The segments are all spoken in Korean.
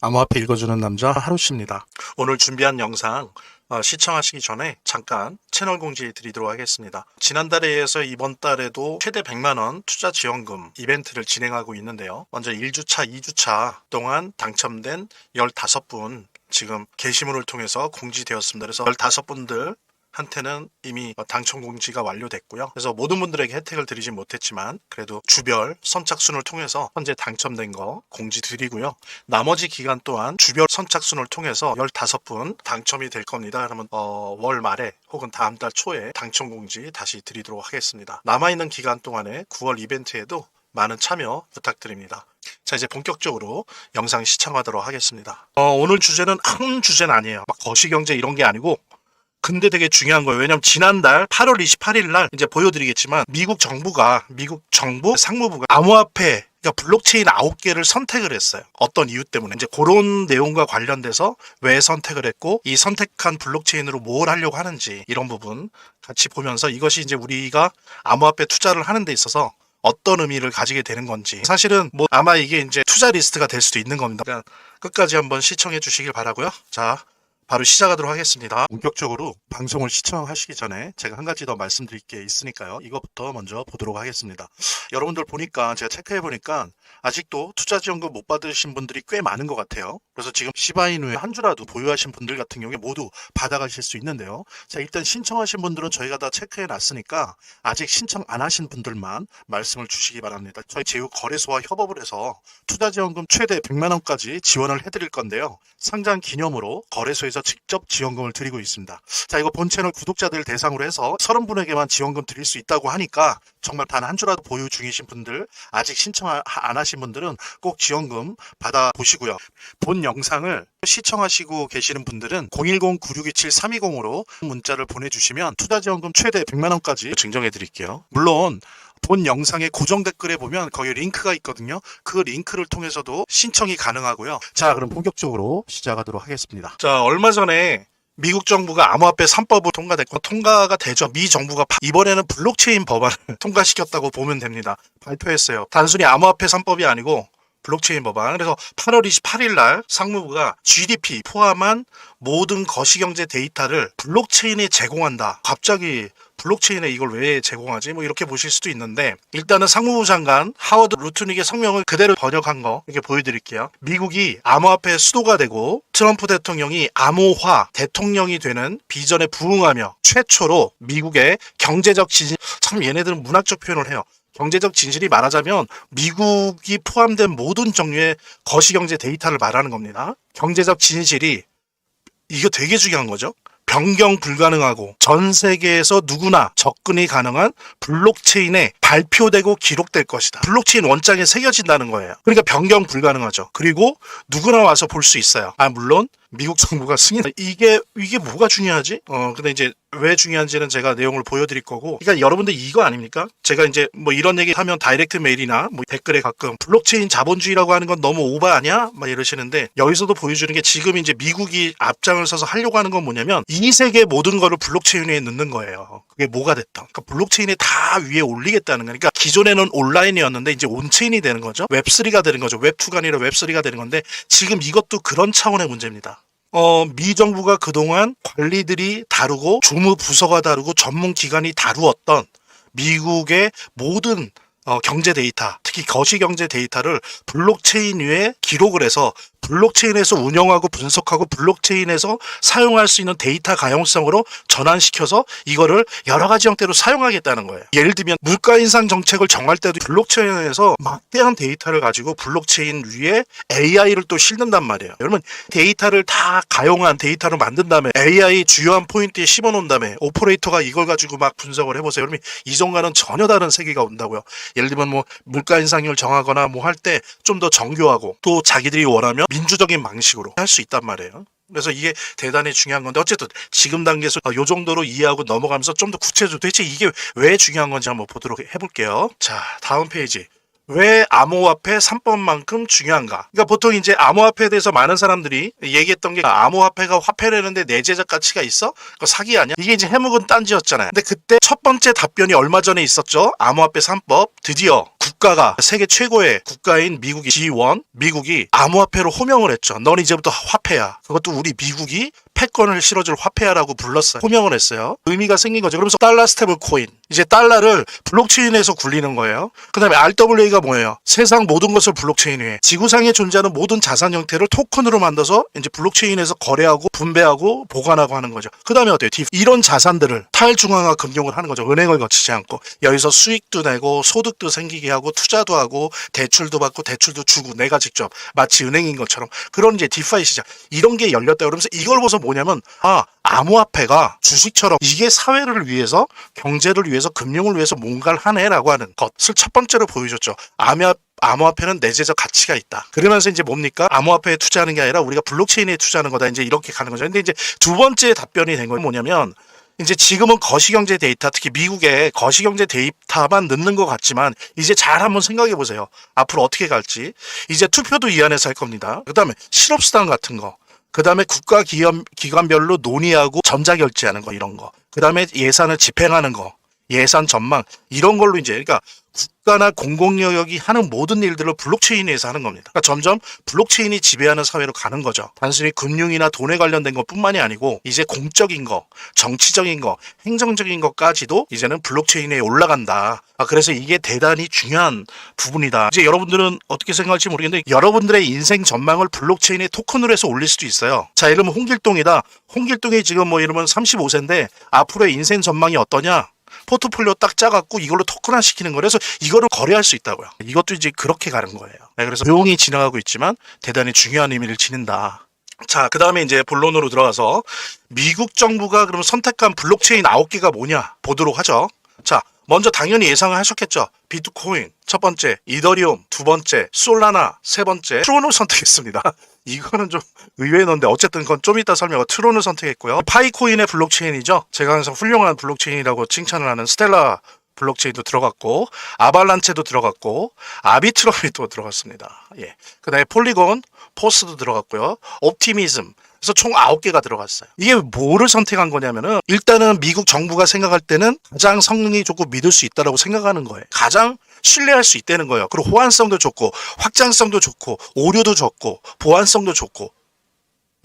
암호화폐 읽어주는 남자 하루씨입니다. 오늘 준비한 영상 시청하시기 전에 잠깐 채널 공지 드리도록 하겠습니다. 지난달에 이어서 이번 달에도 최대 100만원 투자 지원금 이벤트를 진행하고 있는데요. 먼저 1주차, 2주차 동안 당첨된 15분 지금 게시물을 통해서 공지되었습니다. 그래서 15분들 한테는 이미 당첨 공지가 완료됐고요. 그래서 모든 분들에게 혜택을 드리진 못했지만 그래도 주별 선착순을 통해서 현재 당첨된 거 공지 드리고요. 나머지 기간 동안 주별 선착순을 통해서 15분 당첨이 될 겁니다. 그러면 월 말에 혹은 다음 달 초에 당첨 공지 다시 드리도록 하겠습니다. 남아있는 기간 동안에 9월 이벤트에도 많은 참여 부탁드립니다. 자, 이제 본격적으로 영상 시청하도록 하겠습니다. 오늘 주제는 큰 주제는 아니에요. 막 거시경제 이런 게 아니고 근데 되게 중요한 거예요. 왜냐면 지난달 8월 28일 날 이제 보여드리겠지만 미국 정부 상무부가 암호화폐 그러니까 블록체인 9개를 선택을 했어요. 어떤 이유 때문에 이제 그런 내용과 관련돼서 왜 선택을 했고 이 선택한 블록체인으로 뭘 하려고 하는지 이런 부분 같이 보면서 이것이 이제 우리가 암호화폐 투자를 하는 데 있어서 어떤 의미를 가지게 되는 건지 사실은 아마 이게 이제 투자 리스트가 될 수도 있는 겁니다. 그러니까 끝까지 한번 시청해 주시길 바라고요. 자, 바로 시작하도록 하겠습니다. 본격적으로 방송을 시청하시기 전에 제가 한 가지 더 말씀드릴 게 있으니까요. 이것부터 먼저 보도록 하겠습니다. 여러분들 보니까 제가 체크해 보니까 아직도 투자지원금 못 받으신 분들이 꽤 많은 것 같아요. 그래서 지금 시바이누에 한 주라도 보유하신 분들 같은 경우에 모두 받아가실 수 있는데요. 자, 일단 신청하신 분들은 저희가 다 체크해 놨으니까 아직 신청 안 하신 분들만 말씀을 주시기 바랍니다. 저희 제휴거래소와 협업을 해서 투자지원금 최대 100만 원까지 지원을 해드릴 건데요. 상장 기념으로 거래소에서 직접 지원금을 드리고 있습니다. 자, 이거 본 채널 구독자들 대상으로 해서 30분에게만 지원금 드릴 수 있다고 하니까 정말 단 한 주라도 보유 중이신 분들, 아직 신청 안 하신 분들은 꼭 지원금 받아보시고요. 본 영상을 시청하시고 계시는 분들은 010-9627-320으로 문자를 보내주시면 투자지원금 최대 100만 원까지 증정해 드릴게요. 물론 본 영상의 고정 댓글에 보면 거기 링크가 있거든요. 그 링크를 통해서도 신청이 가능하고요. 자, 그럼 본격적으로 시작하도록 하겠습니다. 자, 얼마 전에 미국 정부가 암호화폐 3법을 통과가 되죠. 미 정부가 이번에는 블록체인 법안을 통과시켰다고 보면 됩니다. 발표했어요. 단순히 암호화폐 3법이 아니고 블록체인 법안. 그래서 8월 28일 날 상무부가 GDP 포함한 모든 거시경제 데이터를 블록체인에 제공한다. 갑자기 블록체인에 이걸 왜 제공하지? 이렇게 보실 수도 있는데 일단은 상무부 장관 하워드 루트닉의 성명을 그대로 번역한 거 이렇게 보여드릴게요. 미국이 암호화폐 수도가 되고 트럼프 대통령이 암호화 대통령이 되는 비전에 부응하며 최초로 미국의 경제적 진실, 참 얘네들은 문학적 표현을 해요. 경제적 진실이 말하자면 미국이 포함된 모든 종류의 거시경제 데이터를 말하는 겁니다. 경제적 진실이 이거 되게 중요한 거죠. 변경 불가능하고 전 세계에서 누구나 접근이 가능한 블록체인에 발표되고 기록될 것이다. 블록체인 원장에 새겨진다는 거예요. 그러니까 변경 불가능하죠. 그리고 누구나 와서 볼 수 있어요. 물론 미국 정부가 승인. 이게 뭐가 중요하지? 근데 이제 왜 중요한지는 제가 내용을 보여드릴 거고. 그러니까 여러분들 이거 아닙니까? 제가 이제 이런 얘기 하면 다이렉트 메일이나 댓글에 가끔 블록체인 자본주의라고 하는 건 너무 오바 아니야? 이러시는데 여기서도 보여주는 게 지금 이제 미국이 앞장을 서서 하려고 하는 건 뭐냐면 이 세계 모든 거를 블록체인 위에 넣는 거예요. 그게 뭐가 됐든. 그러니까 블록체인에 다 위에 올리겠다는 거니까 기존에는 온라인이었는데 이제 온체인이 되는 거죠. 웹3가 되는 거죠. 웹2가 아니라 웹3가 되는 건데 지금 이것도 그런 차원의 문제입니다. 미 정부가 그동안 관리들이 다루고 주무 부서가 다루고 전문 기관이 다루었던 미국의 모든 경제 데이터, 특히 거시경제 데이터를 블록체인 위에 기록을 해서 블록체인에서 운영하고 분석하고 블록체인에서 사용할 수 있는 데이터 가용성으로 전환시켜서 이거를 여러 가지 형태로 사용하겠다는 거예요. 예를 들면 물가 인상 정책을 정할 때도 블록체인에서 막대한 데이터를 가지고 블록체인 위에 AI를 또 실는단 말이에요. 여러분 데이터를 다 가용한 데이터로 만든 다음에 AI 주요한 포인트에 심어놓은 다음에 오퍼레이터가 이걸 가지고 막 분석을 해보세요. 그러면 이전과는 전혀 다른 세계가 온다고요. 예를 들면 물가 인상률 정하거나 할 때 좀 더 정교하고 또 자기들이 원하면 민주적인 방식으로 할 수 있단 말이에요. 그래서 이게 대단히 중요한 건데 어쨌든 지금 단계에서 이 정도로 이해하고 넘어가면서 좀 더 구체적으로 도대체 이게 왜 중요한 건지 한번 보도록 해볼게요. 자, 다음 페이지. 왜 암호화폐 3법만큼 중요한가? 그러니까 보통 이제 암호화폐에 대해서 많은 사람들이 얘기했던 게 암호화폐가 화폐라는데 내재적 가치가 있어? 그거 사기 아니야? 이게 이제 해묵은 딴지였잖아요. 근데 그때 첫 번째 답변이 얼마 전에 있었죠? 암호화폐 3법 드디어 국가가 세계 최고의 국가인 미국이 G1 미국이 암호화폐로 호명을 했죠. 넌 이제부터 화폐야. 그것도 우리 미국이 패권을 실어줄 화폐야라고 불렀어요. 호명을 했어요. 의미가 생긴 거죠. 그러면서 달러 스테이블 코인. 이제 달러를 블록체인에서 굴리는 거예요. 그 다음에 RWA가 뭐예요? 세상 모든 것을 블록체인 위에. 지구상에 존재하는 모든 자산 형태를 토큰으로 만들어서 이제 블록체인에서 거래하고 분배하고 보관하고 하는 거죠. 그 다음에 어때요? 이런 자산들을 탈중앙화 금융을 하는 거죠. 은행을 거치지 않고. 여기서 수익도 내고 소득도 생기게 하고 투자도 하고 대출도 받고 대출도 주고 내가 직접 마치 은행인 것처럼 그런 이제 디파이 시장 이런 게 열렸다. 그러면서 이걸 보서 뭐냐면 암호화폐가 주식처럼 이게 사회를 위해서 경제를 위해서 금융을 위해서 뭔가를 하네라고 하는 것을 첫 번째로 보여줬죠. 암호화폐는 내재적 가치가 있다. 그러면서 이제 뭡니까? 암호화폐에 투자하는 게 아니라 우리가 블록체인에 투자하는 거다. 이제 이렇게 가는 거죠. 근데 이제 두 번째 답변이 된 건 뭐냐면 이제 지금은 거시경제 데이터, 특히 미국의 거시경제 데이터만 넣는 것 같지만 이제 잘 한번 생각해 보세요. 앞으로 어떻게 갈지. 이제 투표도 이 안에서 할 겁니다. 그 다음에 실업수당 같은 거. 그 다음에 국가 기관별로 논의하고 전자결제하는 거 이런 거. 그 다음에 예산을 집행하는 거. 예산 전망 이런 걸로 이제 그러니까 국가나 공공영역이 하는 모든 일들을 블록체인에서 하는 겁니다. 그러니까 점점 블록체인이 지배하는 사회로 가는 거죠. 단순히 금융이나 돈에 관련된 것뿐만이 아니고 이제 공적인 거, 정치적인 거, 행정적인 것까지도 이제는 블록체인에 올라간다. 그래서 이게 대단히 중요한 부분이다. 이제 여러분들은 어떻게 생각할지 모르겠는데 여러분들의 인생 전망을 블록체인에 토큰으로 해서 올릴 수도 있어요. 자, 이러면 홍길동이다. 홍길동이 지금 뭐 이러면 35세인데 앞으로의 인생 전망이 어떠냐? 포트폴리오 딱 짜갖고 이걸로 토큰화 시키는 거라서 이거를 거래할 수 있다고요. 이것도 이제 그렇게 가는 거예요. 네, 그래서 조용히 지나가고 있지만 대단히 중요한 의미를 지닌다. 자, 그 다음에 이제 본론으로 들어가서 미국 정부가 그럼 선택한 블록체인 9개가 뭐냐 보도록 하죠. 자, 먼저 당연히 예상을 하셨겠죠. 비트코인 첫 번째, 이더리움 두 번째, 솔라나 세 번째, 트론을 선택했습니다. 이거는 좀 의외였는데 어쨌든 그건 좀 이따 설명을 트론을 선택했고요. 파이코인의 블록체인이죠. 제가 항상 훌륭한 블록체인이라고 칭찬을 하는 스텔라 블록체인도 들어갔고 아발란체도 들어갔고 아비트럼이 또 들어갔습니다. 예. 그다음에 폴리곤, 포스도 들어갔고요. 옵티미즘 그래서 총 9개가 들어갔어요. 이게 뭐를 선택한 거냐면은 일단은 미국 정부가 생각할 때는 가장 성능이 좋고 믿을 수 있다라고 생각하는 거예요. 가장 신뢰할 수 있다는 거예요. 그리고 호환성도 좋고 확장성도 좋고 오류도 적고 보안성도 좋고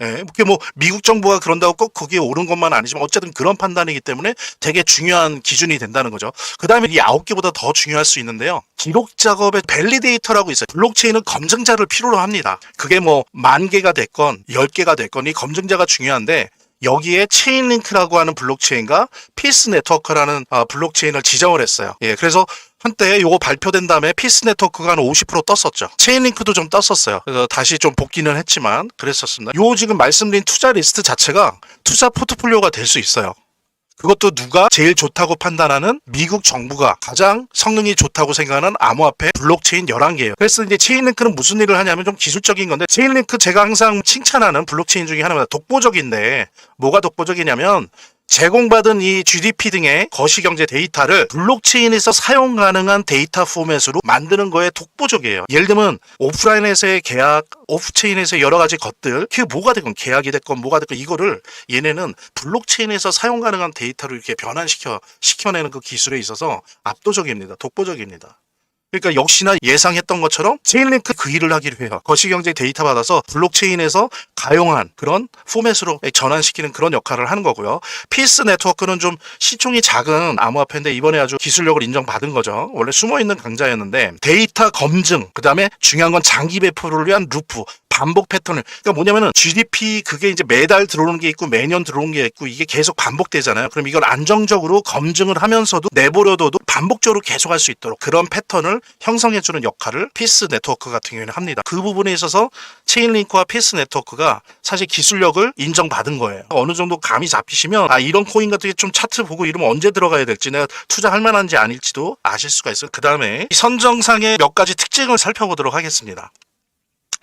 예, 그게 뭐 미국 정부가 그런다고 꼭 거기에 옳은 것만 아니지만 어쨌든 그런 판단이기 때문에 되게 중요한 기준이 된다는 거죠. 그 다음에 이 9개보다 더 중요할 수 있는데요. 기록 작업의 밸리데이터라고 있어요. 블록체인은 검증자를 필요로 합니다. 그게 뭐 10,000개가 됐건 10개가 됐건 이 검증자가 중요한데 여기에 체인링크라고 하는 블록체인과 피스 네트워크라는 블록체인을 지정을 했어요. 예, 그래서 한때 요거 발표된 다음에 피스 네트워크가 한 50% 떴었죠. 체인링크도 좀 떴었어요. 그래서 다시 좀 복귀는 했지만 그랬었습니다. 요 지금 말씀드린 투자 리스트 자체가 투자 포트폴리오가 될 수 있어요. 그것도 누가 제일 좋다고 판단하는 미국 정부가 가장 성능이 좋다고 생각하는 암호화폐 블록체인 11개예요. 그래서 이제 체인링크는 무슨 일을 하냐면 좀 기술적인 건데 체인링크 제가 항상 칭찬하는 블록체인 중에 하나입니다. 독보적인데 뭐가 독보적이냐면 제공받은 이 GDP 등의 거시경제 데이터를 블록체인에서 사용 가능한 데이터 포맷으로 만드는 거에 독보적이에요. 예를 들면 오프라인에서의 계약, 오프체인에서의 여러 가지 것들, 그게 뭐가 됐건 계약이 됐건 뭐가 됐건 이거를 얘네는 블록체인에서 사용 가능한 데이터를 이렇게 변환시켜내는 그 기술에 있어서 압도적입니다. 독보적입니다. 그러니까 역시나 예상했던 것처럼 체인링크 그 일을 하기로 해요. 거시경제 데이터 받아서 블록체인에서 가용한 그런 포맷으로 전환시키는 그런 역할을 하는 거고요. 피스 네트워크는 좀 시총이 작은 암호화폐인데 이번에 아주 기술력을 인정받은 거죠. 원래 숨어있는 강자였는데 데이터 검증, 그 다음에 중요한 건 장기 배포를 위한 루프, 반복 패턴을 그러니까 뭐냐면은 GDP 그게 이제 매달 들어오는 게 있고 매년 들어오는 게 있고 이게 계속 반복되잖아요. 그럼 이걸 안정적으로 검증을 하면서도 내버려둬도 반복적으로 계속 할 수 있도록 그런 패턴을 형성해주는 역할을 피스 네트워크 같은 경우에는 합니다. 그 부분에 있어서 체인링크와 피스 네트워크가 사실 기술력을 인정받은 거예요. 어느 정도 감이 잡히시면 이런 코인 같은 게 좀 차트 보고 이러면 언제 들어가야 될지 내가 투자할 만한지 아닐지도 아실 수가 있어요. 그 다음에 선정상의 몇 가지 특징을 살펴보도록 하겠습니다.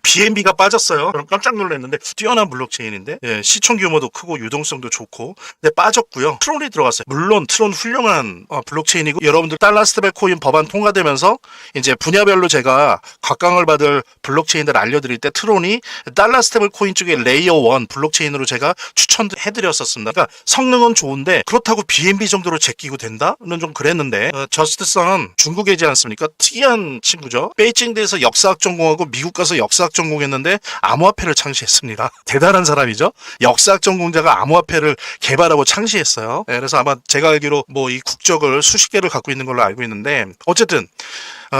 BNB가 빠졌어요. 그럼 깜짝 놀랐는데 뛰어난 블록체인인데 시총 규모도 크고 유동성도 좋고 근데 빠졌고요. 트론이 들어갔어요. 물론 트론 훌륭한 블록체인이고 여러분들 달러 스테이블 코인 법안 통과되면서 이제 분야별로 제가 각광을 받을 블록체인들 알려드릴 때 트론이 달러 스테이블 코인 쪽에 레이어 1 블록체인으로 제가 추천해드렸었습니다. 그러니까 성능은 좋은데 그렇다고 BNB 정도로 제끼고 된다는 좀 그랬는데 저스트선 중국이지 않습니까? 특이한 친구죠. 베이징대에서 역사학 전공하고 미국 가서 역사학 전공했는데 암호화폐를 창시했습니다. 대단한 사람이죠. 역사학 전공자가 암호화폐를 개발하고 창시했어요. 그래서 아마 제가 알기로 뭐 이 국적을 수십 개를 갖고 있는 걸로 알고 있는데 어쨌든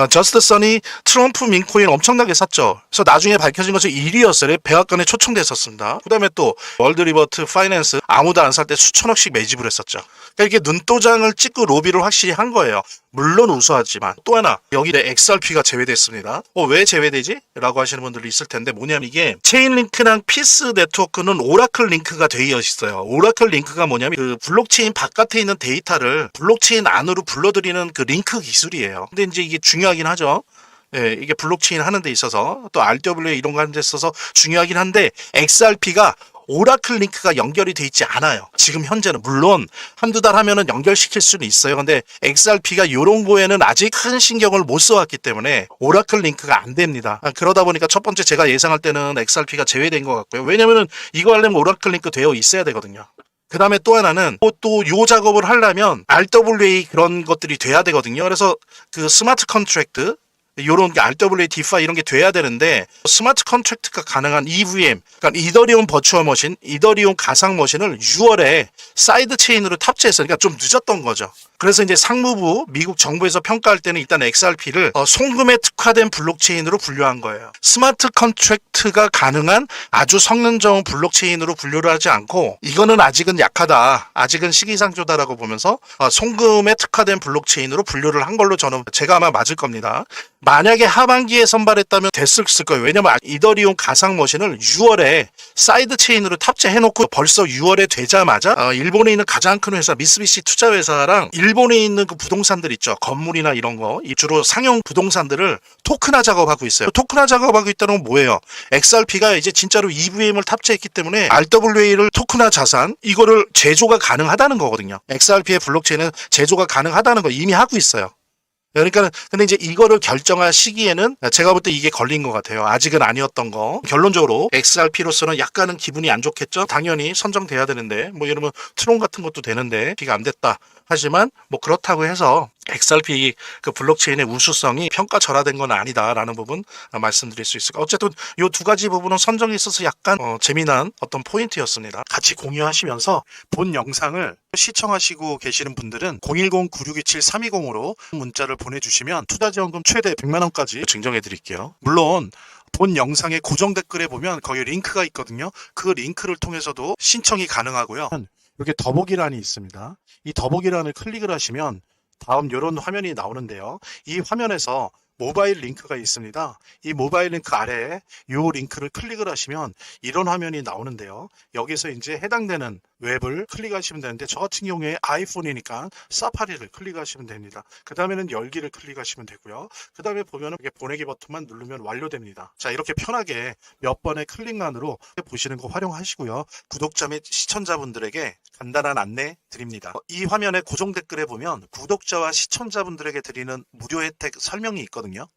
저스트선이 트럼프 민코인 엄청나게 샀죠. 그래서 나중에 밝혀진 것은 1위였어요. 백악관에 초청됐었습니다. 그 다음에 또 월드리버트 파이낸스 아무도 안 살 때 수천억씩 매집을 했었죠. 그러니까 이게 눈도장을 찍고 로비를 확실히 한 거예요. 물론 우수하지만 또 하나 여기 XRP가 제외됐습니다. 왜 제외되지? 라고 하시는 분들이 있을 텐데 뭐냐면 이게 체인링크랑 피스 네트워크는 오라클 링크가 되어 있어요. 오라클 링크가 뭐냐면 그 블록체인 바깥에 있는 데이터를 블록체인 안으로 불러들이는 그 링크 기술이에요. 근데 이제 이게 중요하긴 하죠. 이게 블록체인 하는 데 있어서 또 RWA 이런 거 하는 데 있어서 중요하긴 한데 XRP가 오라클 링크가 연결이 돼 있지 않아요. 지금 현재는 물론 한두 달 하면은 연결시킬 수는 있어요. 근데 XRP가 요런 거에는 아직 큰 신경을 못 써왔기 때문에 오라클 링크가 안 됩니다. 그러다 보니까 첫 번째 제가 예상할 때는 XRP가 제외된 것 같고요. 왜냐면은 이거 하려면 오라클 링크 되어 있어야 되거든요. 그 다음에 또 하나는 또 요 작업을 하려면 RWA 그런 것들이 돼야 되거든요. 그래서 그 스마트 컨트랙트 요런 게 RWA, 디파이 이런 게 돼야 되는데 스마트 컨트랙트가 가능한 EVM, 그러니까 이더리움 버추얼 머신, 이더리움 가상 머신을 6월에 사이드 체인으로 탑재했어요. 그러니까 좀 늦었던 거죠. 그래서 이제 상무부, 미국 정부에서 평가할 때는 일단 XRP를 송금에 특화된 블록체인으로 분류한 거예요. 스마트 컨트랙트가 가능한 아주 성능 좋은 블록체인으로 분류를 하지 않고 이거는 아직은 약하다, 아직은 시기상조다라고 보면서 송금에 특화된 블록체인으로 분류를 한 걸로 저는 제가 아마 맞을 겁니다. 만약에 하반기에 선발했다면 됐을 거예요. 왜냐면 이더리움 가상 머신을 6월에 사이드 체인으로 탑재해놓고 벌써 6월에 되자마자 일본에 있는 가장 큰 회사 미쓰비시 투자회사랑 일본에 있는 그 부동산들 있죠. 건물이나 이런 거 주로 상용 부동산들을 토큰화 작업하고 있어요. 토큰화 작업하고 있다는 건 뭐예요? XRP가 이제 진짜로 EVM을 탑재했기 때문에 RWA를 토큰화 자산 이거를 제조가 가능하다는 거거든요. XRP의 블록체인은 제조가 가능하다는 거 이미 하고 있어요. 그러니까 근데 이제 이거를 결정할 시기에는 제가 볼 때 이게 걸린 것 같아요. 아직은 아니었던 거. 결론적으로 XRP로서는 약간은 기분이 안 좋겠죠. 당연히 선정돼야 되는데 뭐 이러면 트론 같은 것도 되는데 비가 안 됐다. 하지만 뭐 그렇다고 해서 XRP 그 블록체인의 우수성이 평가절하된 건 아니다라는 부분 말씀드릴 수 있을까. 어쨌든 이 두 가지 부분은 선정에 있어서 약간 재미난 어떤 포인트였습니다. 같이 공유하시면서 본 영상을 시청하시고 계시는 분들은 010-9627-320으로 문자를 보내주시면 투자지원금 최대 100만 원까지 증정해 드릴게요. 물론 본 영상의 고정 댓글에 보면 거기 링크가 있거든요. 그 링크를 통해서도 신청이 가능하고요. 이렇게 더보기란이 있습니다. 이 더보기란을 클릭을 하시면 다음 이런 화면이 나오는데요. 이 화면에서 모바일 링크가 있습니다. 이 모바일 링크 아래에 이 링크를 클릭을 하시면 이런 화면이 나오는데요. 여기서 이제 해당되는 웹을 클릭하시면 되는데 저 같은 경우에 아이폰이니까 사파리를 클릭하시면 됩니다. 그 다음에는 열기를 클릭하시면 되고요. 그 다음에 보면은 이렇게 보내기 버튼만 누르면 완료됩니다. 자, 이렇게 편하게 몇 번의 클릭만으로 보시는 거 활용하시고요. 구독자 및 시청자분들에게 간단한 안내 드립니다. 이 화면의 고정 댓글에 보면 구독자와 시청자분들에게 드리는 무료 혜택 설명이 있거든요.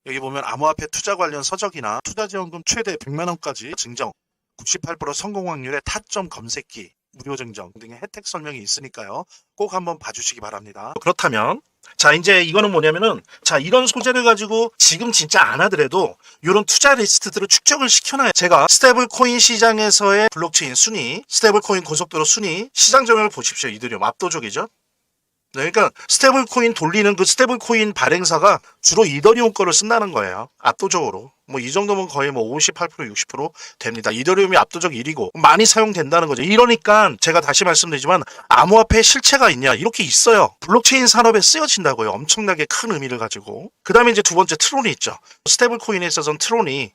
여기 보면 암호화폐 투자 관련 서적이나 투자지원금 최대 100만 원까지 증정, 98% 성공 확률의 타점 검색기, 무료 증정 등의 혜택 설명이 있으니까요. 꼭 한번 봐주시기 바랍니다. 그렇다면 자, 이제 이거는 뭐냐면은 자, 이런 소재를 가지고 지금 진짜 안 하더라도 이런 투자 리스트들을 축적을 시켜놔요. 제가 스테이블 코인 시장에서의 블록체인 순위, 스테이블 코인 고속도로 순위, 시장 점유율 보십시오. 이더리움 압도적이죠. 네, 그러니까 스테이블 코인 돌리는 그 스테이블 코인 발행사가 주로 이더리움 거를 쓴다는 거예요. 압도적으로. 뭐 이 정도면 거의 뭐 58% 60% 됩니다. 이더리움이 압도적 1위고 많이 사용된다는 거죠. 이러니까 제가 다시 말씀드리지만 암호화폐 실체가 있냐 이렇게 있어요. 블록체인 산업에 쓰여진다고요. 엄청나게 큰 의미를 가지고. 그 다음에 이제 두 번째 트론이 있죠. 스테이블 코인에 있어서는 트론이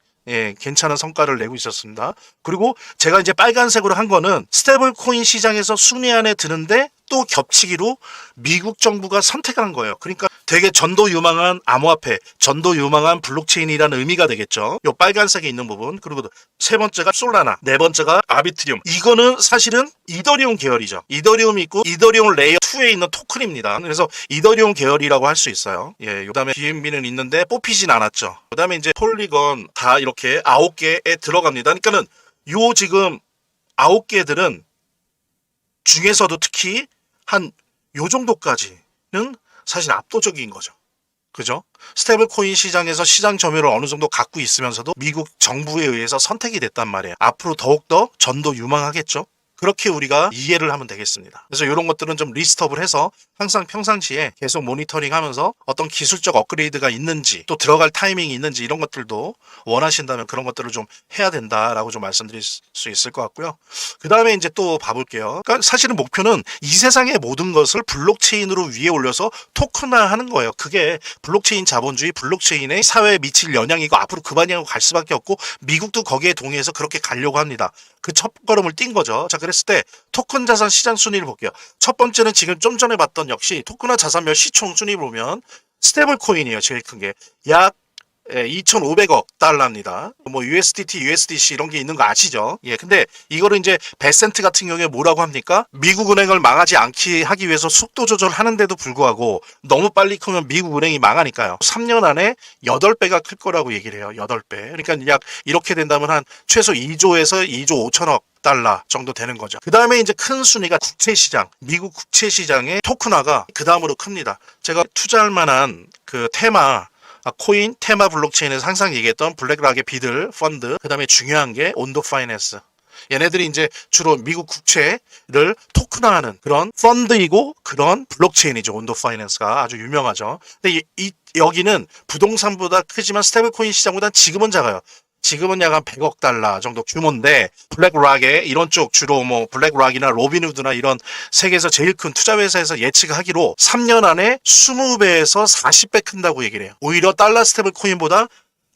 괜찮은 성과를 내고 있었습니다. 그리고 제가 이제 빨간색으로 한 거는 스테이블 코인 시장에서 순위 안에 드는데 또 겹치기로 미국 정부가 선택한 거예요. 그러니까 되게 전도 유망한 암호화폐, 전도 유망한 블록체인이라는 의미가 되겠죠. 요 빨간색에 있는 부분. 그리고 세 번째가 솔라나, 네 번째가 아비트리움. 이거는 사실은 이더리움 계열이죠. 이더리움이 있고 이더리움 레이어 2에 있는 토큰입니다. 그래서 이더리움 계열이라고 할 수 있어요. 예, 그다음에 BNB는 있는데 뽑히진 않았죠. 그다음에 이제 폴리건 다 이렇게 9개에 들어갑니다. 그러니까는 요 지금 9개들은 중에서도 특히 한 요 정도까지는 사실 압도적인 거죠. 그죠? 스테이블 코인 시장에서 시장 점유율을 어느 정도 갖고 있으면서도 미국 정부에 의해서 선택이 됐단 말이에요. 앞으로 더욱더 전도 유망하겠죠? 그렇게 우리가 이해를 하면 되겠습니다. 그래서 이런 것들은 좀 리스트업을 해서 항상 평상시에 계속 모니터링 하면서 어떤 기술적 업그레이드가 있는지 또 들어갈 타이밍이 있는지 이런 것들도 원하신다면 그런 것들을 좀 해야 된다라고 좀 말씀드릴 수 있을 것 같고요. 그 다음에 이제 또 봐볼게요. 그러니까 사실은 목표는 이 세상의 모든 것을 블록체인으로 위에 올려서 토큰화하는 거예요. 그게 블록체인 자본주의, 블록체인의 사회에 미칠 영향이고 앞으로 그 방향으로 갈 수밖에 없고 미국도 거기에 동의해서 그렇게 가려고 합니다. 그 첫걸음을 뛴 거죠. 자, 그랬을 때 토큰 자산 시장 순위를 볼게요. 첫 번째는 지금 좀 전에 봤던 역시 토큰화 자산별 시총 순위 보면 스테이블 코인이에요. 제일 큰 게 약 2,500억 달러입니다. 뭐 USDT, USDC 이런 게 있는 거 아시죠? 예, 근데 이거를 이제 베센트 같은 경우에 뭐라고 합니까? 미국 은행을 망하지 않게 하기 위해서 속도 조절하는데도 불구하고 너무 빨리 크면 미국 은행이 망하니까요. 3년 안에 8배가 클 거라고 얘기를 해요. 8배. 그러니까 약 이렇게 된다면 한 최소 2조에서 2조 5천억 달러 정도 되는 거죠. 그 다음에 이제 큰 순위가 국채시장, 미국 국채시장의 토큰화가 그 다음으로 큽니다. 제가 투자할 만한 그 코인, 테마 블록체인에서 항상 얘기했던 블랙락의 비들, 펀드, 그 다음에 중요한 게 온도 파이낸스. 얘네들이 이제 주로 미국 국채를 토큰화하는 그런 펀드이고 그런 블록체인이죠. 온도 파이낸스가 아주 유명하죠. 근데 여기는 부동산보다 크지만 스테이블 코인 시장보다 지금은 작아요. 지금은 약 한 100억 달러 정도 규모인데 블랙락의 이런 쪽 주로 뭐 블랙락이나 로빈후드나 이런 세계에서 제일 큰 투자 회사에서 예측하기로 3년 안에 20배에서 40배 큰다고 얘기를 해요. 오히려 달러 스테이블 코인보다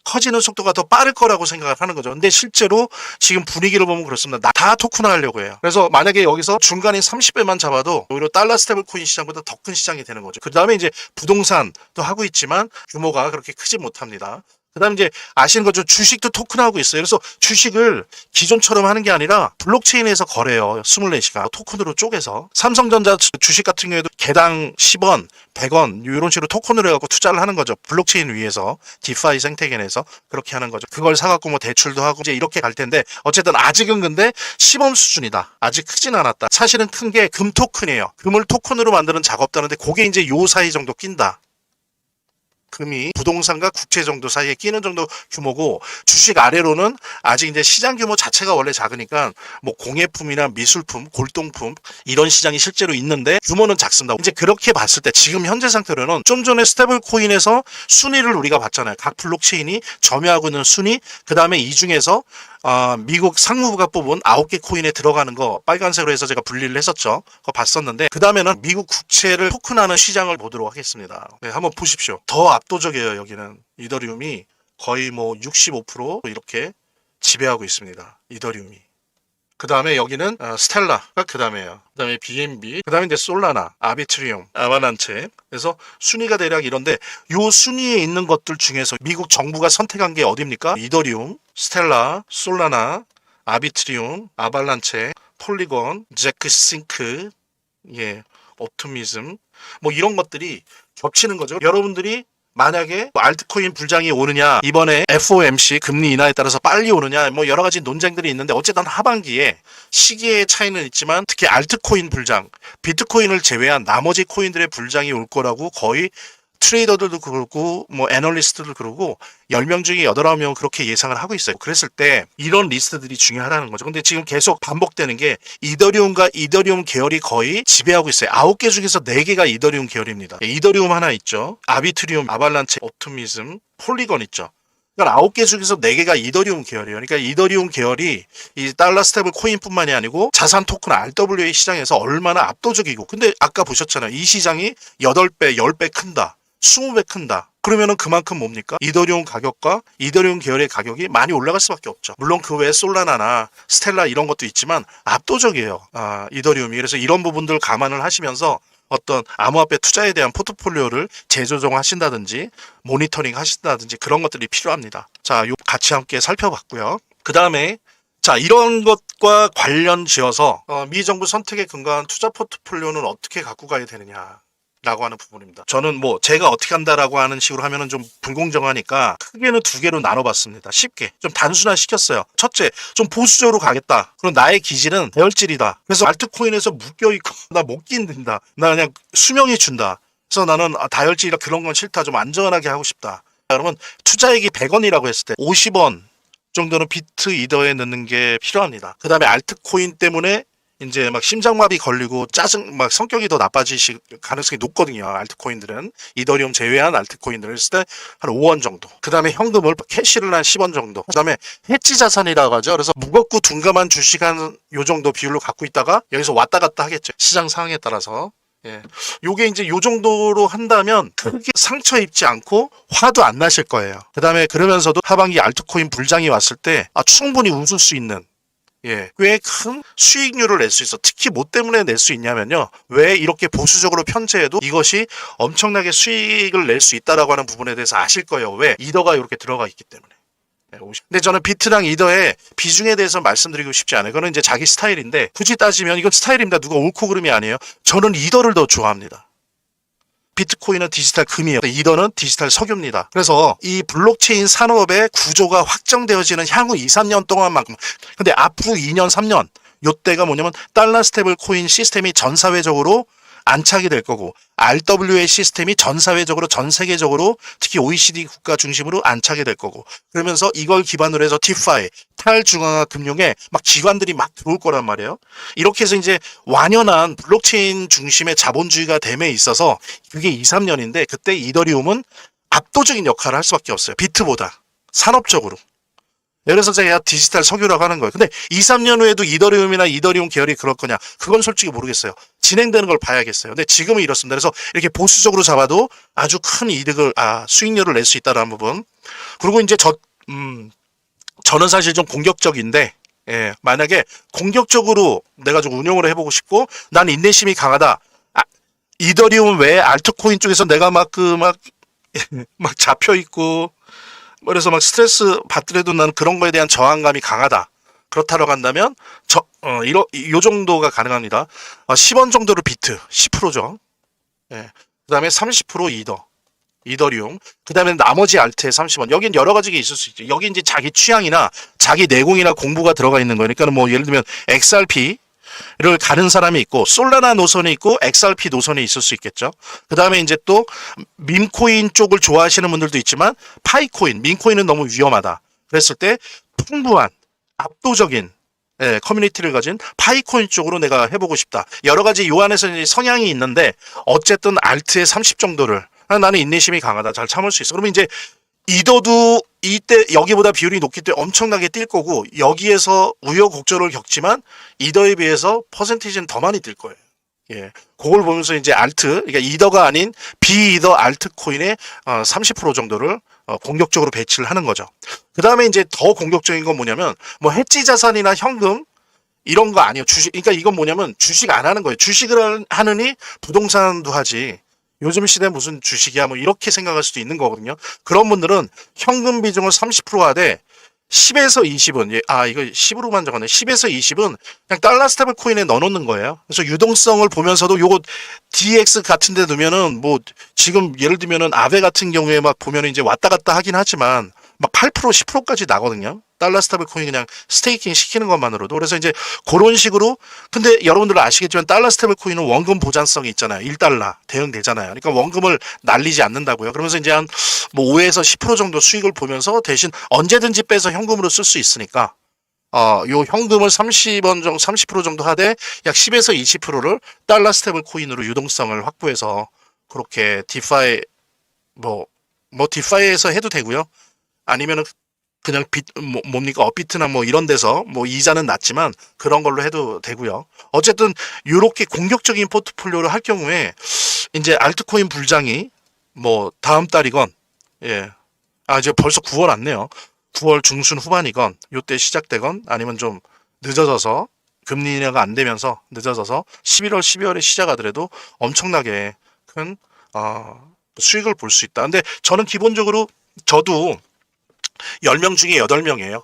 커지는 속도가 더 빠를 거라고 생각을 하는 거죠. 근데 실제로 지금 분위기를 보면 그렇습니다. 다 토큰화 하려고 해요. 그래서 만약에 여기서 중간에 30배만 잡아도 오히려 달러 스테이블 코인 시장보다 더 큰 시장이 되는 거죠. 그 다음에 이제 부동산도 하고 있지만 규모가 그렇게 크지 못합니다. 그 다음에 이제 아시는 것처럼 주식도 토큰하고 있어요. 그래서 주식을 기존처럼 하는 게 아니라 블록체인에서 거래해요. 24시간 토큰으로 쪼개서. 삼성전자 주식 같은 경우에도 개당 10원, 100원 이런 식으로 토큰으로 해갖고 투자를 하는 거죠. 블록체인 위에서 디파이 생태계에서 그렇게 하는 거죠. 그걸 사갖고 뭐 대출도 하고 이제 이렇게 갈 텐데 어쨌든 아직은 근데 시범 수준이다. 아직 크진 않았다. 사실은 큰 게 금 토큰이에요. 금을 토큰으로 만드는 작업도 하는데 그게 이제 요 사이 정도 낀다. 금이 부동산과 국채 정도 사이에 끼는 정도 규모고 주식 아래로는 아직 이제 시장 규모 자체가 원래 작으니까 뭐 공예품이나 미술품, 골동품 이런 시장이 실제로 있는데 규모는 작습니다. 이제 그렇게 봤을 때 지금 현재 상태로는 좀 전에 스테이블 코인에서 순위를 우리가 봤잖아요. 각 블록체인이 점유하고 있는 순위, 그 다음에 이 중에서 미국 상무부가 뽑은 9개 코인에 들어가는 거 빨간색으로 해서 제가 분리를 했었죠. 그거 봤었는데 그 다음에는 미국 국채를 토큰하는 시장을 보도록 하겠습니다. 네, 한번 보십시오. 더 압도적이에요. 여기는 이더리움이 거의 뭐 65% 이렇게 지배하고 있습니다. 이더리움이. 그 다음에 여기는 스텔라가 그 다음에요. 그 다음에 BNB, 그 다음에 이제 솔라나, 아비트리움, 아바란체. 그래서 순위가 대략 이런데 요 순위에 있는 것들 중에서 미국 정부가 선택한 게 어디입니까? 이더리움, 스텔라, 솔라나, 아비트리움, 아발란체, 폴리건, 제크싱크, 예, 옵티미즘 뭐 이런 것들이 겹치는 거죠. 여러분들이 만약에 알트코인 불장이 오느냐, 이번에 FOMC 금리 인하에 따라서 빨리 오느냐, 뭐 여러 가지 논쟁들이 있는데 어쨌든 하반기에 시기의 차이는 있지만 특히 알트코인 불장, 비트코인을 제외한 나머지 코인들의 불장이 올 거라고 거의 트레이더들도 그러고 뭐 애널리스트도 그러고 10명 중에 8, 9명은 그렇게 예상을 하고 있어요. 그랬을 때 이런 리스트들이 중요하다는 거죠. 근데 지금 계속 반복되는 게 이더리움과 이더리움 계열이 거의 지배하고 있어요. 9개 중에서 4개가 이더리움 계열입니다. 이더리움 하나 있죠. 아비트리움, 아발란체, 옵티미즘, 폴리건 있죠. 그러니까 9개 중에서 4개가 이더리움 계열이에요. 그러니까 이더리움 계열이 이 달러 스테이블 코인뿐만이 아니고 자산 토큰 RWA 시장에서 얼마나 압도적이고, 근데 아까 보셨잖아요. 이 시장이 8배, 10배 큰다. 20배 큰다. 그러면은 그만큼 뭡니까? 이더리움 가격과 이더리움 계열의 가격이 많이 올라갈 수밖에 없죠. 물론 그 외에 솔라나나 스텔라 이런 것도 있지만 압도적이에요. 이더리움이. 그래서 이런 부분들 감안을 하시면서 어떤 암호화폐 투자에 대한 포트폴리오를 재조정하신다든지 모니터링 하신다든지 그런 것들이 필요합니다. 자, 요 같이 함께 살펴봤고요. 그 다음에 자, 이런 것과 관련 지어서 미 정부 선택에 근거한 투자 포트폴리오는 어떻게 갖고 가야 되느냐 라고 하는 부분입니다. 저는 뭐 제가 어떻게 한다라고 하는 식으로 하면은 좀 불공정하니까 크게는 두 개로 나눠봤습니다. 쉽게 좀 단순화시켰어요. 첫째, 좀 보수적으로 가겠다. 그럼 나의 기질은 대열질이다. 그래서 알트코인에서 묶여있고 나 못 끼는다. 나 그냥 수명이 준다. 그래서 나는 다혈질이라 그런 건 싫다. 좀 안전하게 하고 싶다. 그러면 투자액이 100원이라고 했을 때 50원 정도는 비트 이더에 넣는 게 필요합니다. 그 다음에 알트코인 때문에 이제 막 심장마비 걸리고 막 성격이 더 나빠지실 가능성이 높거든요. 알트코인들은 이더리움 제외한 알트코인들을 했을 때 한 5원 정도. 그 다음에 현금을 캐시를 한 10원 정도. 그 다음에 해지 자산이라고 하죠. 그래서 무겁고 둔감한 주식 한 요 정도 비율로 갖고 있다가 여기서 왔다 갔다 하겠죠. 시장 상황에 따라서. 예. 요게 이제 요 정도로 한다면 크게 상처 입지 않고 화도 안 나실 거예요. 그 다음에 그러면서도 하반기 알트코인 불장이 왔을 때 충분히 웃을 수 있는 꽤 큰 수익률을 낼 수 있어. 특히 뭐 때문에 낼 수 있냐면요. 왜 이렇게 보수적으로 편제해도 이것이 엄청나게 수익을 낼 수 있다라고 하는 부분에 대해서 아실 거예요. 왜? 이더가 이렇게 들어가 있기 때문에. 근데 저는 비트랑 이더의 비중에 대해서 말씀드리고 싶지 않아요. 그거는 이제 자기 스타일인데 굳이 따지면 이건 스타일입니다. 누가 옳고 그름이 아니에요. 저는 이더를 더 좋아합니다. 비트코인은 디지털 금이에요. 이더는 디지털 석유입니다. 그래서 이 블록체인 산업의 구조가 확정되어지는 향후 2, 3년 동안만큼 근데 앞으로 2년, 3년 요때가 뭐냐면 달러 스테이블 코인 시스템이 전 사회적으로 안착이 될 거고 RWA 시스템이 전 사회적으로 전 세계적으로 특히 OECD 국가 중심으로 안착이 될 거고 그러면서 이걸 기반으로 해서 DeFi 탈중앙화 금융에 막 기관들이 막 들어올 거란 말이에요. 이렇게 해서 이제 완연한 블록체인 중심의 자본주의가 됨에 있어서 그게 2, 3년인데 그때 이더리움은 압도적인 역할을 할 수밖에 없어요. 비트보다 산업적으로. 그래서 제가 디지털 석유라고 하는 거예요. 근데 2, 3년 후에도 이더리움이나 이더리움 계열이 그럴 거냐? 그건 솔직히 모르겠어요. 진행되는 걸 봐야겠어요. 근데 지금은 이렇습니다. 그래서 이렇게 보수적으로 잡아도 아주 큰 이득을, 수익률을 낼 수 있다는 부분. 그리고 이제 저는 사실 좀 공격적인데, 만약에 공격적으로 내가 좀 운용을 해보고 싶고, 난 인내심이 강하다. 이더리움 외에 알트코인 쪽에서 내가 막 잡혀있고, 그래서 막 스트레스 받더라도 나는 그런 거에 대한 저항감이 강하다. 그렇다고 한다면 요 정도가 가능합니다. 10원 정도로 비트 10%죠. 그 다음에 30% 이더리움. 그 다음에 나머지 알트에 30원. 여긴 여러 가지가 있을 수 있죠. 여기 이제 자기 취향이나 자기 내공이나 공부가 들어가 있는 거니까 뭐 예를 들면 XRP 를 가는 사람이 있고 솔라나 노선이 있고 XRP 노선이 있을 수 있겠죠. 그 다음에 이제 또 밈코인 쪽을 좋아하시는 분들도 있지만 파이코인, 밈코인은 너무 위험하다. 그랬을 때 풍부한 압도적인 커뮤니티를 가진 파이코인 쪽으로 내가 해보고 싶다. 여러 가지 요 안에서 이제 성향이 있는데 어쨌든 알트의 30 정도를 나는 인내심이 강하다. 잘 참을 수 있어. 그러면 이제 이더도 이때 여기보다 비율이 높기 때문에 엄청나게 뛸 거고 여기에서 우여곡절을 겪지만 이더에 비해서 퍼센티지는 더 많이 뛸 거예요. 그걸 보면서 이제 알트, 그러니까 이더가 아닌 비이더 알트코인의 30% 정도를 공격적으로 배치를 하는 거죠. 그 다음에 이제 더 공격적인 건 뭐냐면 뭐 해지 자산이나 현금 이런 거 아니에요. 주식, 그러니까 이건 뭐냐면 주식 안 하는 거예요. 주식을 하느니 부동산도 하지. 요즘 시대 무슨 주식이야 뭐 이렇게 생각할 수도 있는 거거든요. 그런 분들은 현금 비중을 30% 하되 10에서 20은 이거 10으로만 적었네. 10에서 20은 그냥 달러 스테이블 코인에 넣어놓는 거예요. 그래서 유동성을 보면서도 요거 DX 같은 데 두면은 뭐 지금 예를 들면은 아베 같은 경우에 막 보면은 이제 왔다 갔다 하긴 하지만 막 8% 10%까지 나거든요. 달러 스테이블 코인 그냥 스테이킹 시키는 것만으로도. 그래서 이제 그런 식으로 근데 여러분들 아시겠지만 달러 스테이블 코인은 원금 보장성이 있잖아요. 1달러 대응되잖아요. 그러니까 원금을 날리지 않는다고요. 그러면서 이제 한 뭐 5에서 10% 정도 수익을 보면서 대신 언제든지 빼서 현금으로 쓸 수 있으니까 요 현금을 30원 정도 30% 정도 하되 약 10에서 20%를 달러 스테이블 코인으로 유동성을 확보해서 그렇게 디파이 뭐 디파이에서 해도 되고요. 아니면은 그냥 뭡니까 업비트나 뭐 이런 데서 뭐 이자는 낮지만 그런 걸로 해도 되고요. 어쨌든 이렇게 공격적인 포트폴리오를 할 경우에 이제 알트코인 불장이 뭐 다음 달이건 이제 벌써 9월 왔네요. 9월 중순 후반이건 요때 시작되건 아니면 좀 늦어져서 금리 인하가 안 되면서 늦어져서 11월, 12월에 시작하더라도 엄청나게 큰 수익을 볼 수 있다. 근데 저는 기본적으로 저도 10명 중에 8명이에요.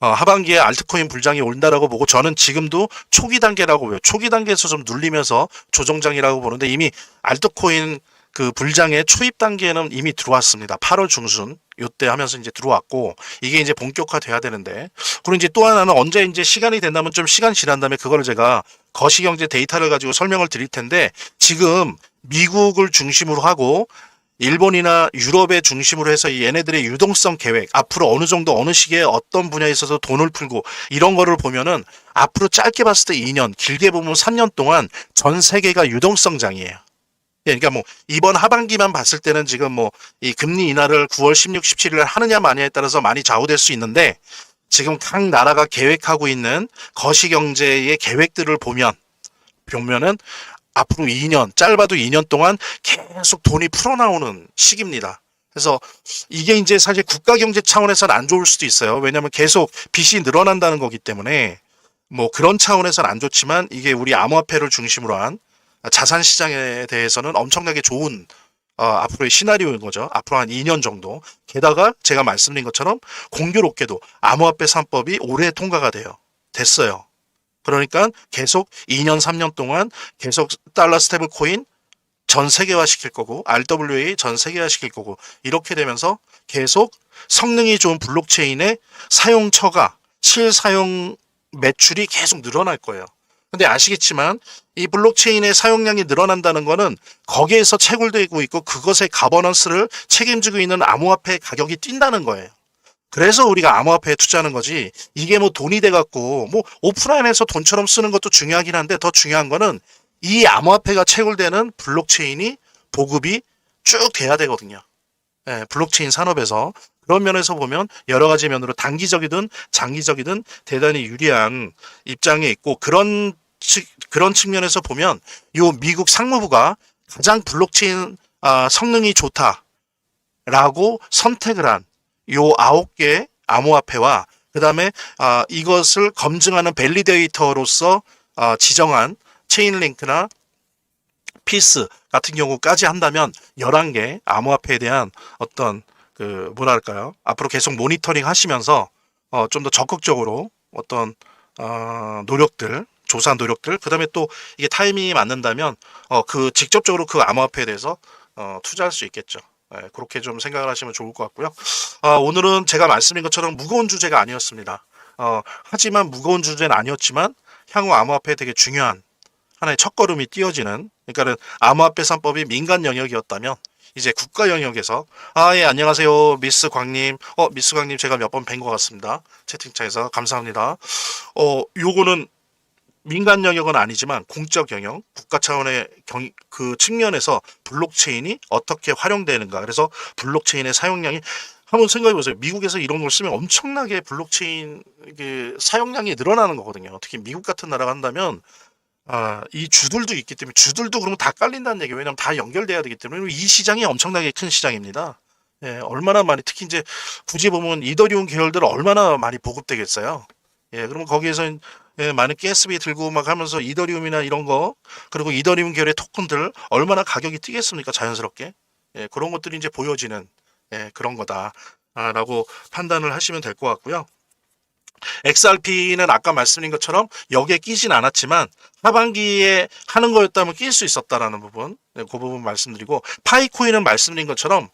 하반기에 알트코인 불장이 온다라고 보고 저는 지금도 초기 단계라고 봐요. 초기 단계에서 좀 눌리면서 조정장이라고 보는데 이미 알트코인 그 불장의 초입 단계는 이미 들어왔습니다. 8월 중순 요때 하면서 이제 들어왔고 이게 이제 본격화돼야 되는데 그리고 이제 또 하나는 언제 이제 시간이 된다면 좀 시간 지난 다음에 그거를 제가 거시경제 데이터를 가지고 설명을 드릴 텐데 지금 미국을 중심으로 하고 일본이나 유럽의 중심으로 해서 얘네들의 유동성 계획, 앞으로 어느 정도 어느 시기에 어떤 분야에 있어서 돈을 풀고 이런 거를 보면은 앞으로 짧게 봤을 때 2년, 길게 보면 3년 동안 전 세계가 유동성장이에요. 그러니까 뭐 이번 하반기만 봤을 때는 지금 뭐 이 금리 인하를 9월 16, 17일 하느냐 마냐에 따라서 많이 좌우될 수 있는데 지금 각 나라가 계획하고 있는 거시경제의 계획들을 보면은 앞으로 2년, 짧아도 2년 동안 계속 돈이 풀어나오는 시기입니다. 그래서 이게 이제 사실 국가 경제 차원에서는 안 좋을 수도 있어요. 왜냐하면 계속 빚이 늘어난다는 거기 때문에 뭐 그런 차원에서는 안 좋지만 이게 우리 암호화폐를 중심으로 한 자산 시장에 대해서는 엄청나게 좋은 앞으로의 시나리오인 거죠. 앞으로 한 2년 정도. 게다가 제가 말씀드린 것처럼 공교롭게도 암호화폐 3법이 올해 통과가 됐어요. 그러니까 계속 2년, 3년 동안 계속 달러 스테이블 코인 전 세계화 시킬 거고 RWA 전 세계화 시킬 거고 이렇게 되면서 계속 성능이 좋은 블록체인의 사용처가 실사용 매출이 계속 늘어날 거예요. 근데 아시겠지만 이 블록체인의 사용량이 늘어난다는 거는 거기에서 채굴되고 있고 그것의 가버넌스를 책임지고 있는 암호화폐 가격이 뛴다는 거예요. 그래서 우리가 암호화폐에 투자하는 거지 이게 뭐 돈이 돼갖고 뭐 오프라인에서 돈처럼 쓰는 것도 중요하긴 한데 더 중요한 거는 이 암호화폐가 채굴되는 블록체인이 보급이 쭉 돼야 되거든요. 예, 블록체인 산업에서 그런 면에서 보면 여러 가지 면으로 단기적이든 장기적이든 대단히 유리한 입장에 있고 그런 측면에서 보면 요 미국 상무부가 가장 블록체인 성능이 좋다라고 선택을 한 요 9개 암호화폐와 그 다음에 이것을 검증하는 밸리데이터로서 지정한 체인링크나 피스 같은 경우까지 한다면 11개 암호화폐에 대한 어떤 그 뭐랄까요 앞으로 계속 모니터링 하시면서 좀 더 적극적으로 어떤 노력들 조사 노력들 그 다음에 또 이게 타이밍이 맞는다면 그 직접적으로 그 암호화폐에 대해서 투자할 수 있겠죠. 네, 그렇게 좀 생각을 하시면 좋을 것 같고요. 오늘은 제가 말씀드린 것처럼 무거운 주제가 아니었습니다. 하지만 무거운 주제는 아니었지만 향후 암호화폐에 되게 중요한 하나의 첫걸음이 띄어지는 그러니까는 암호화폐 3법이 민간 영역이었다면 이제 국가 영역에서 예 안녕하세요 미스 광님 미스 광님 제가 몇 번 뵌 것 같습니다. 채팅창에서 감사합니다. 요거는 민간 영역은 아니지만 공적 영역, 국가 차원의 그 측면에서 블록체인이 어떻게 활용되는가. 그래서 블록체인의 사용량이 한번 생각해 보세요. 미국에서 이런 걸 쓰면 엄청나게 블록체인 사용량이 늘어나는 거거든요. 특히 미국 같은 나라가 한다면 이 주들도 있기 때문에 주들도 그러면 다 깔린다는 얘기예요. 왜냐하면 다 연결돼야 되기 때문에 이 시장이 엄청나게 큰 시장입니다. 예, 얼마나 많이 특히 이제 굳이 보면 이더리움 계열들 얼마나 많이 보급되겠어요. 예, 그러면 거기에서 많은 가스비 들고 막 하면서 이더리움이나 이런 거 그리고 이더리움 계열의 토큰들 얼마나 가격이 뛰겠습니까 자연스럽게 예, 그런 것들이 이제 보여지는 그런 거다라고 판단을 하시면 될 것 같고요. XRP는 아까 말씀드린 것처럼 여기에 끼진 않았지만 하반기에 하는 거였다면 낄 수 있었다라는 부분 그 부분 말씀드리고 파이코인은 말씀드린 것처럼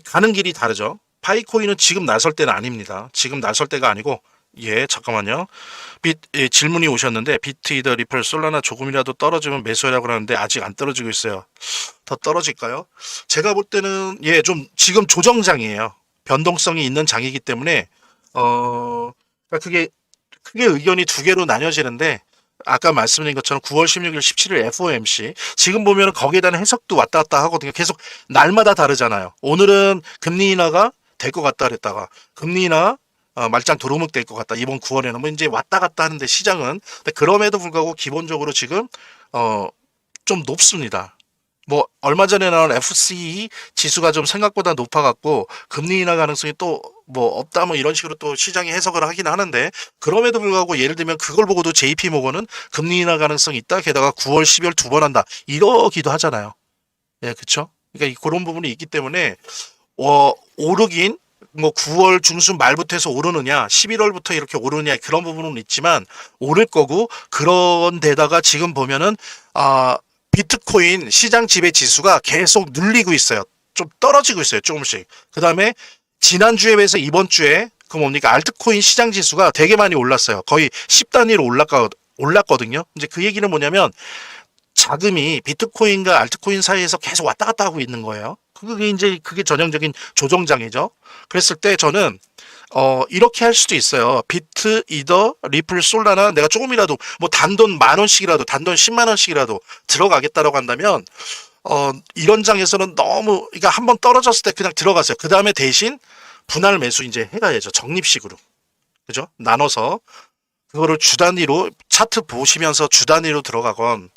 가는 길이 다르죠. 파이코인은 지금 나설 때는 아닙니다. 지금 나설 때가 아니고 잠깐만요. 질문이 오셨는데 비트이더 리플 솔라나 조금이라도 떨어지면 매수하라고 하는데 아직 안 떨어지고 있어요. 더 떨어질까요? 제가 볼 때는 좀 지금 조정장이에요. 변동성이 있는 장이기 때문에 그러니까 그게 크게 의견이 두 개로 나뉘어지는데 아까 말씀드린 것처럼 9월 16일, 17일 FOMC 지금 보면 거기에 대한 해석도 왔다 갔다 하거든요. 계속 날마다 다르잖아요. 오늘은 금리 인하가 될 것 같다 그랬다가 금리 인하 말짱 도루묵 될 것 같다. 이번 9월에는 뭐 이제 왔다 갔다 하는데 시장은 근데 그럼에도 불구하고 기본적으로 지금 좀 높습니다. 뭐 얼마 전에 나온 FCE 지수가 좀 생각보다 높아갖고 금리 인하 가능성이 또 뭐 없다 뭐 이런 식으로 또 시장이 해석을 하긴 하는데, 그럼에도 불구하고 예를 들면 그걸 보고도 JP 모건은 금리 인하 가능성이 있다, 게다가 9월 12월 두 번 한다 이러기도 하잖아요. 예, 그쵸? 그러니까 그런 부분이 있기 때문에 오르긴 뭐 9월 중순 말부터 해서 오르느냐 11월부터 이렇게 오르느냐 그런 부분은 있지만 오를 거고, 그런 데다가 지금 보면은 비트코인 시장 지배 지수가 계속 눌리고 있어요. 좀 떨어지고 있어요. 조금씩. 그 다음에 지난주에 비해서 이번 주에 그 뭡니까 알트코인 시장 지수가 되게 많이 올랐어요. 거의 10단위로 올랐거든요. 이제 그 얘기는 뭐냐면 자금이 비트코인과 알트코인 사이에서 계속 왔다 갔다 하고 있는 거예요. 그게 전형적인 조정장이죠. 그랬을 때 저는 이렇게 할 수도 있어요. 비트, 이더, 리플, 솔라나 내가 조금이라도 뭐 단돈 10,000원씩이라도 단돈 10만 원씩이라도 들어가겠다라고 한다면 이런 장에서는 너무 그러니까 한번 떨어졌을 때 그냥 들어가세요. 그 다음에 대신 분할 매수 이제 해가야죠. 적립식으로. 그죠? 나눠서 그거를 주 단위로 차트 보시면서 주 단위로 들어가건,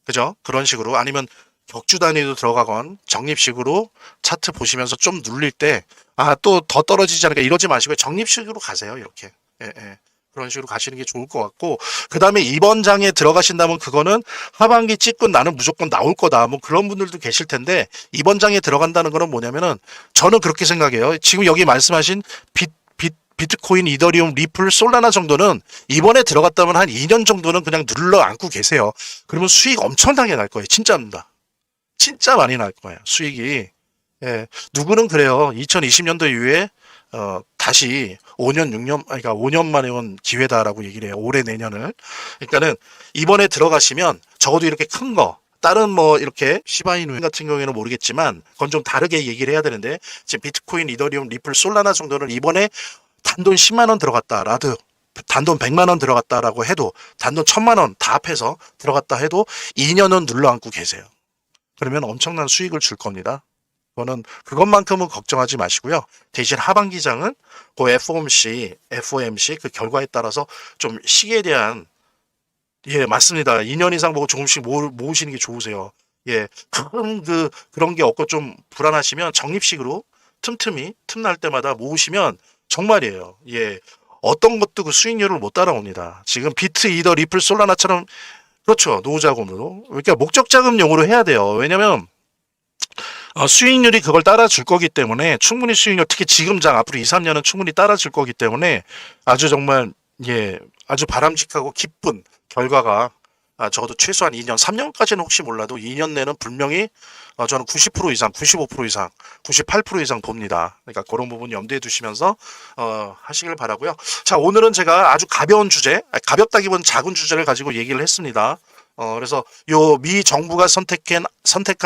그죠? 그런 식으로 아니면 격주 단위로 들어가건 적립식으로 차트 보시면서 좀 눌릴 때 또 더 떨어지지 않을까 이러지 마시고 적립식으로 가세요. 이렇게. 예, 예. 그런 식으로 가시는 게 좋을 것 같고, 그 다음에 이번 장에 들어가신다면 그거는 하반기 찍고 나는 무조건 나올 거다 뭐 그런 분들도 계실 텐데, 이번 장에 들어간다는 거는 뭐냐면은 저는 그렇게 생각해요. 지금 여기 말씀하신 비트코인, 이더리움, 리플, 솔라나 정도는 이번에 들어갔다면 한 2년 정도는 그냥 눌러 앉고 계세요. 그러면 수익 엄청나게 날 거예요. 진짜입니다. 진짜 많이 날 거예요. 수익이. 예. 누구는 그래요. 2020년도 이후에 다시 5년, 6년, 그러니까 5년 만에 온 기회다라고 얘기를 해요. 올해, 내년을. 그러니까는 이번에 들어가시면 적어도 이렇게 큰 거, 다른 뭐 이렇게 시바이누 같은 경우에는 모르겠지만 그건 좀 다르게 얘기를 해야 되는데, 지금 비트코인, 이더리움, 리플, 솔라나 정도는 이번에 단돈 10만 원 들어갔다라도, 단돈 100만 원 들어갔다라고 해도, 단돈 1000만 원 다 합해서 들어갔다 해도 2년은 눌러앉고 계세요. 그러면 엄청난 수익을 줄 겁니다. 그것만큼은 걱정하지 마시고요. 대신 하반기장은 그 FOMC 그 결과에 따라서 좀 시기에 대한, 예, 맞습니다. 2년 이상 보고 조금씩 모으시는 게 좋으세요. 예, 그런 게 없고 좀 불안하시면 적립식으로 틈틈이 틈날 때마다 모으시면 정말이에요. 예, 어떤 것도 그 수익률을 못 따라옵니다. 지금 비트, 이더, 리플, 솔라나처럼, 그렇죠. 노후자금으로. 그러니까 목적자금용으로 해야 돼요. 왜냐면 수익률이 그걸 따라줄 거기 때문에, 충분히 수익률, 특히 지금 장 앞으로 2, 3년은 충분히 따라줄 거기 때문에 아주 정말, 예, 아주 바람직하고 기쁜 결과가 적어도 최소한 2년, 3년까지는 혹시 몰라도 2년 내는 분명히 저는 90% 이상, 95% 이상, 98% 이상 봅니다. 그러니까 그런 부분 염두에 두시면서 하시길 바라고요. 자, 오늘은 제가 아주 가벼운 주제, 가볍다기보다는 작은 주제를 가지고 얘기를 했습니다. 그래서 요 미 정부가 선택한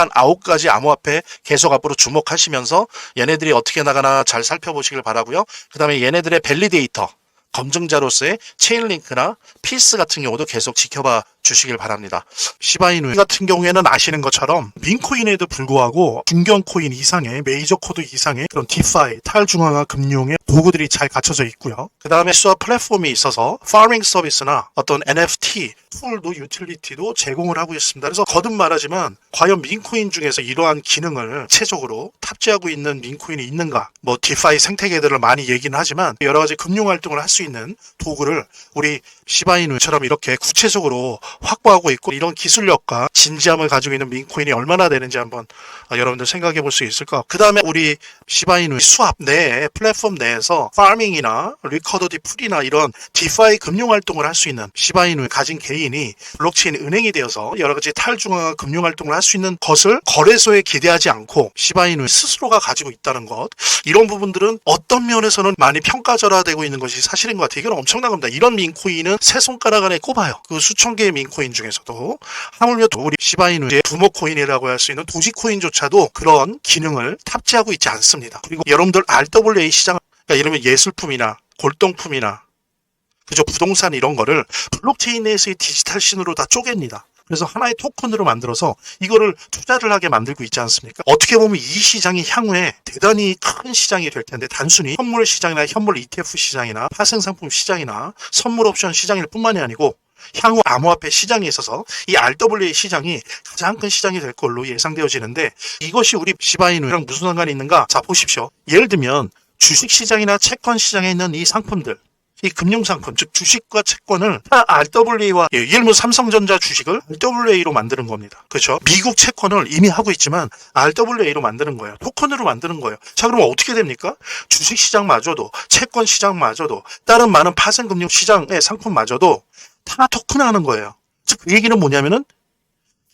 9가지 암호화폐 계속 앞으로 주목하시면서 얘네들이 어떻게 나가나 잘 살펴보시길 바라고요. 그 다음에 얘네들의 밸리데이터, 검증자로서의 체인링크나 필스 같은 경우도 계속 지켜봐 주시길 바랍니다. 시바이누 같은 경우에는 아시는 것처럼 민코인에도 불구하고 중견코인 이상의, 메이저 코드 이상의 그런 디파이, 탈중앙화 금융의 도구들이 잘 갖춰져 있고요. 그 다음에 수업 플랫폼이 있어서 파밍 서비스나 어떤 NFT 툴도 유틸리티도 제공을 하고 있습니다. 그래서 거듭 말하지만 과연 민코인 중에서 이러한 기능을 체적으로 탑재하고 있는 민코인이 있는가? 뭐 디파이 생태계들을 많이 얘기는 하지만 여러 가지 금융 활동을 할 수 있는 도구를 우리 시바이누처럼 이렇게 구체적으로 확보하고 있고, 이런 기술력과 진지함을 가지고 있는 민코인이 얼마나 되는지 한번 여러분들 생각해 볼 수 있을 것 같고, 그 다음에 우리 시바이누 수합 내에, 플랫폼 내에서 파밍이나 리커더디 풀이나 이런 디파이 금융 활동을 할 수 있는 시바이누 가진 개인이 블록체인 은행이 되어서 여러 가지 탈중앙화 금융 활동을 할 수 있는 것을 거래소에 기대하지 않고 시바이누 스스로가 가지고 있다는 것, 이런 부분들은 어떤 면에서는 많이 평가절하되고 있는 것이 사실인 것 같아요. 이건 엄청난 겁니다. 이런 민코인은 세 손가락 안에 꼽아요. 그 수천 개의 민코인 중에서도 하물며 우리 시바이누의 부모코인이라고 할 수 있는 도지코인조차도 그런 기능을 탑재하고 있지 않습니다. 그리고 여러분들 RWA 시장, 그러니까 이러면 예술품이나 골동품이나 그저 부동산 이런 거를 블록체인 내에서의 디지털 신으로 다 쪼갭니다. 그래서 하나의 토큰으로 만들어서 이거를 투자를 하게 만들고 있지 않습니까? 어떻게 보면 이 시장이 향후에 대단히 큰 시장이 될 텐데, 단순히 현물 시장이나 현물 ETF 시장이나 파생상품 시장이나 선물 옵션 시장일 뿐만이 아니고 향후 암호화폐 시장에 있어서 이 RWA 시장이 가장 큰 시장이 될 걸로 예상되어지는데, 이것이 우리 시바이누랑 무슨 상관이 있는가? 자, 보십시오. 예를 들면 주식시장이나 채권 시장에 있는 이 상품들, 이 금융상품, 즉 주식과 채권을 다 RWA와, 예를 들면 삼성전자 주식을 RWA로 만드는 겁니다. 그렇죠? 미국 채권을 이미 하고 있지만 RWA로 만드는 거예요. 토큰으로 만드는 거예요. 자, 그러면 어떻게 됩니까? 주식시장마저도, 채권시장마저도, 다른 많은 파생금융시장의 상품마저도 다 토큰화하는 거예요. 즉, 그 얘기는 뭐냐면은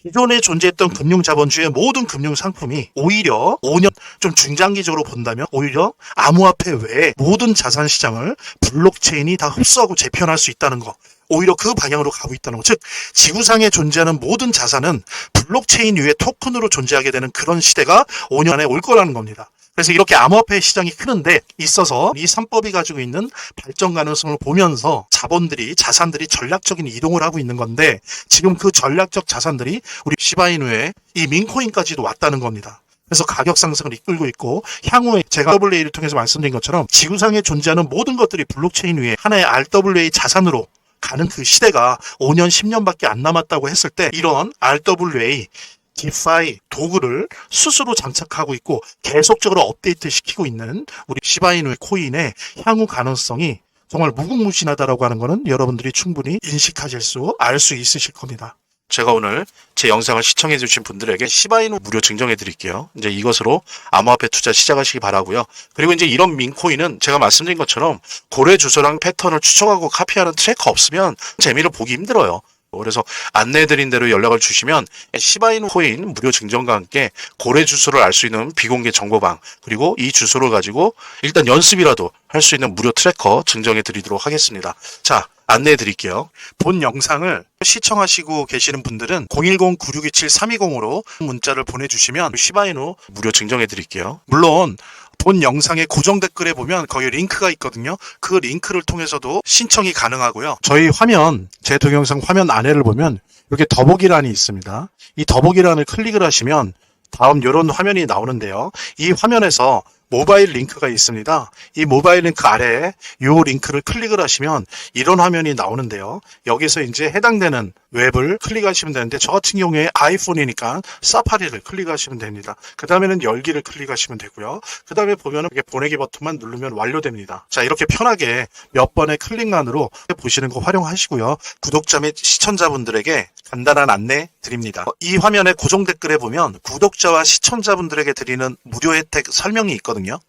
기존에 존재했던 금융자본주의 모든 금융상품이 오히려 5년, 좀 중장기적으로 본다면 오히려 암호화폐 외에 모든 자산시장을 블록체인이 다 흡수하고 재편할 수 있다는 거, 오히려 그 방향으로 가고 있다는 거. 즉, 지구상에 존재하는 모든 자산은 블록체인 위에 토큰으로 존재하게 되는 그런 시대가 5년 안에 올 거라는 겁니다. 그래서 이렇게 암호화폐 시장이 크는데 있어서 이 3법이 가지고 있는 발전 가능성을 보면서 자산들이 전략적인 이동을 하고 있는 건데, 지금 그 전략적 자산들이 우리 시바이누의 이 민코인까지도 왔다는 겁니다. 그래서 가격 상승을 이끌고 있고, 향후에 제가 RWA를 통해서 말씀드린 것처럼 지구상에 존재하는 모든 것들이 블록체인 위에 하나의 RWA 자산으로 가는 그 시대가 5년, 10년밖에 안 남았다고 했을 때, 이런 RWA 디파이 도구를 스스로 장착하고 있고 계속적으로 업데이트 시키고 있는 우리 시바이누의 코인의 향후 가능성이 정말 무궁무진하다라고 하는 것은 여러분들이 충분히 인식하실 수, 알 수 있으실 겁니다. 제가 오늘 제 영상을 시청해 주신 분들에게 시바이누 무료 증정해 드릴게요. 이제 이것으로 암호화폐 투자 시작하시기 바라고요. 그리고 이제 이런 민코인은 제가 말씀드린 것처럼 고래 주소랑 패턴을 추적하고 카피하는 트래커 없으면 재미를 보기 힘들어요. 그래서 안내해드린 대로 연락을 주시면 시바이누 코인 무료 증정과 함께 고래 주소를 알 수 있는 비공개 정보방, 그리고 이 주소를 가지고 일단 연습이라도 할 수 있는 무료 트래커 증정해 드리도록 하겠습니다. 자, 안내해 드릴게요. 본 영상을 시청하시고 계시는 분들은 010-9627-320으로 문자를 보내주시면 시바이누 무료 증정해 드릴게요. 물론 본 영상의 고정 댓글에 보면 거기 링크가 있거든요. 그 링크를 통해서도 신청이 가능하고요. 저희 화면, 제 동영상 화면 안에를 보면 이렇게 더보기란이 있습니다. 이 더보기란을 클릭을 하시면 다음 이런 화면이 나오는데요. 이 화면에서 모바일 링크가 있습니다. 이 모바일 링크 아래에 이 링크를 클릭을 하시면 이런 화면이 나오는데요. 여기서 이제 해당되는 웹을 클릭하시면 되는데, 저 같은 경우에 아이폰이니까 사파리를 클릭하시면 됩니다. 그 다음에는 열기를 클릭하시면 되고요. 그 다음에 보면은 이렇게 보내기 버튼만 누르면 완료됩니다. 자, 이렇게 편하게 몇 번의 클릭만으로 보시는 거 활용하시고요. 구독자 및 시청자분들에게 간단한 안내 드립니다. 이 화면의 고정 댓글에 보면 구독자와 시청자분들에게 드리는 무료 혜택 설명이 있거든요.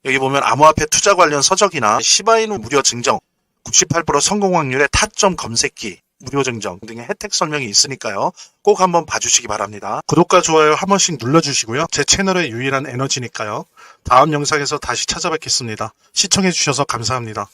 여기 보면 암호화폐 투자 관련 서적이나 시바이누 무료 증정, 98% 성공 확률의 타점 검색기, 무료 증정 등의 혜택 설명이 있으니까요. 꼭 한번 봐주시기 바랍니다. 구독과 좋아요 한 번씩 눌러주시고요. 제 채널의 유일한 에너지니까요. 다음 영상에서 다시 찾아뵙겠습니다. 시청해주셔서 감사합니다.